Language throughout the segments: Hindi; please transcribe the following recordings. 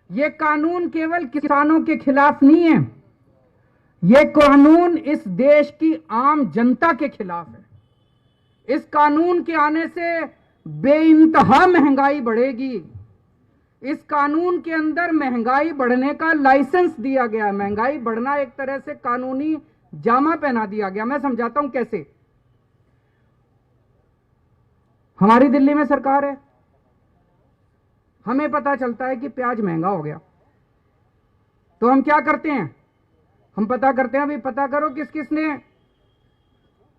ये कानून केवल किसानों के खिलाफ नहीं है, ये कानून इस देश की आम जनता के खिलाफ है। इस कानून के आने से बेइंतहा महंगाई बढ़ेगी। इस कानून के अंदर महंगाई बढ़ने का लाइसेंस दिया गया है। महंगाई बढ़ना एक तरह से कानूनी जामा पहना दिया गया। मैं समझाता हूं कैसे। हमारी दिल्ली में सरकार है, हमें पता चलता है कि प्याज महंगा हो गया, तो हम क्या करते हैं, हम पता करते हैं, अभी पता करो किस किस ने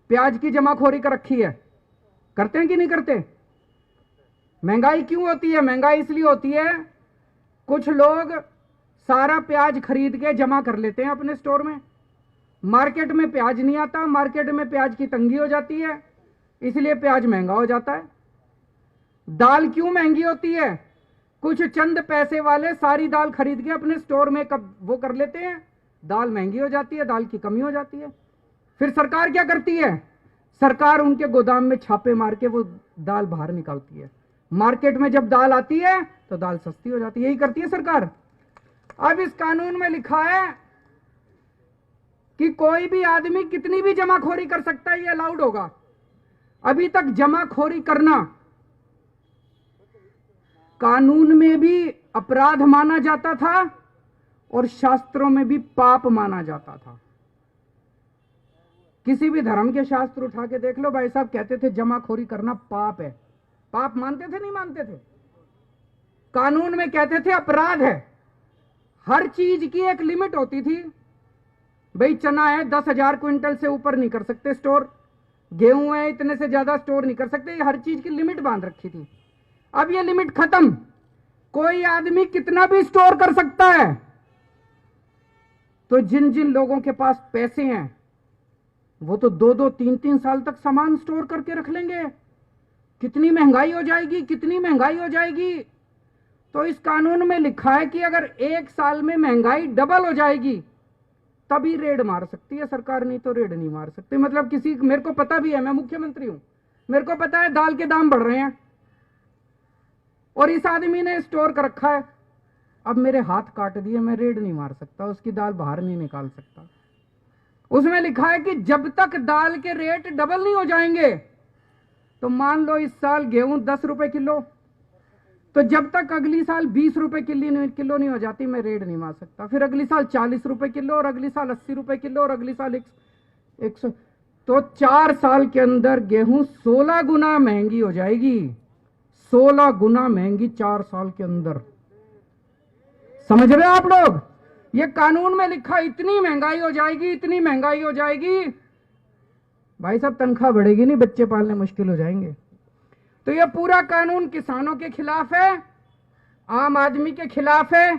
प्याज की जमाखोरी कर रखी है। करते हैं कि नहीं करते? महंगाई क्यों होती है? महंगाई इसलिए होती है, कुछ लोग सारा प्याज खरीद के जमा कर लेते हैं अपने स्टोर में। मार्केट में प्याज नहीं आता, मार्केट में प्याज की तंगी हो जाती है, इसलिए प्याज महंगा हो जाता है। दाल क्यों महंगी होती है? कुछ चंद पैसे वाले सारी दाल खरीद के अपने स्टोर में कब वो कर लेते हैं, दाल महंगी हो जाती है, दाल की कमी हो जाती है। फिर सरकार क्या करती है? सरकार उनके गोदाम में छापे मार के वो दाल बाहर निकालती है। मार्केट में जब दाल आती है तो दाल सस्ती हो जाती है। यही करती है सरकार। अब इस कानून में लिखा है कि कोई भी आदमी कितनी भी जमाखोरी कर सकता है, ये अलाउड होगा। अभी तक जमाखोरी करना कानून में भी अपराध माना जाता था और शास्त्रों में भी पाप माना जाता था। किसी भी धर्म के शास्त्र उठा के देख लो, भाई साहब कहते थे जमाखोरी करना पाप है। पाप मानते थे नहीं मानते थे? कानून में कहते थे अपराध है। हर चीज की एक लिमिट होती थी। भाई चना है 10,000 क्विंटल से ऊपर नहीं कर सकते स्टोर, गेहूं है इतने से ज्यादा स्टोर नहीं कर सकते, हर चीज की लिमिट बांध रखी थी। अब ये लिमिट खत्म, कोई आदमी कितना भी स्टोर कर सकता है। तो जिन जिन लोगों के पास पैसे हैं वो तो 2-2, 3-3 साल तक सामान स्टोर करके रख लेंगे। कितनी महंगाई हो जाएगी, कितनी महंगाई हो जाएगी। तो इस कानून में लिखा है कि अगर 1 साल में महंगाई डबल हो जाएगी तभी रेड मार सकती है सरकार, नहीं तो रेड नहीं मार सकती। मतलब किसी, मेरे को पता भी है, मैं मुख्यमंत्री हूं, मेरे को पता है दाल के दाम बढ़ रहे हैं और इस आदमी ने स्टोर कर रखा है। अब मेरे हाथ काट दिए, मैं रेड नहीं मार सकता, उसकी दाल बाहर नहीं निकाल सकता। उसमें लिखा है कि जब तक दाल के रेट डबल नहीं हो जाएंगे, तो मान लो इस साल गेहूं 10 रुपए किलो, तो जब तक अगली साल 20 रुपए किलो नहीं हो जाती, मैं रेड नहीं मार सकता। फिर अगली साल 40 रुपए किलो, और अगली साल 80 रुपए किलो, और अगली साल 100। तो 4 साल के अंदर गेहूं 16 गुना महंगी हो जाएगी। 16 गुना महंगी 4 साल के अंदर। समझ रहे आप लोग? ये कानून में लिखा, इतनी महंगाई हो जाएगी, इतनी महंगाई हो जाएगी। भाई साहब तनख्वाह बढ़ेगी नहीं, बच्चे पालने मुश्किल हो जाएंगे। तो ये पूरा कानून किसानों के खिलाफ है, आम आदमी के खिलाफ है।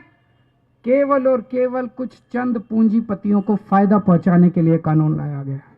केवल और केवल कुछ चंद पूंजीपतियों को फायदा पहुंचाने के लिए कानून लाया गया है।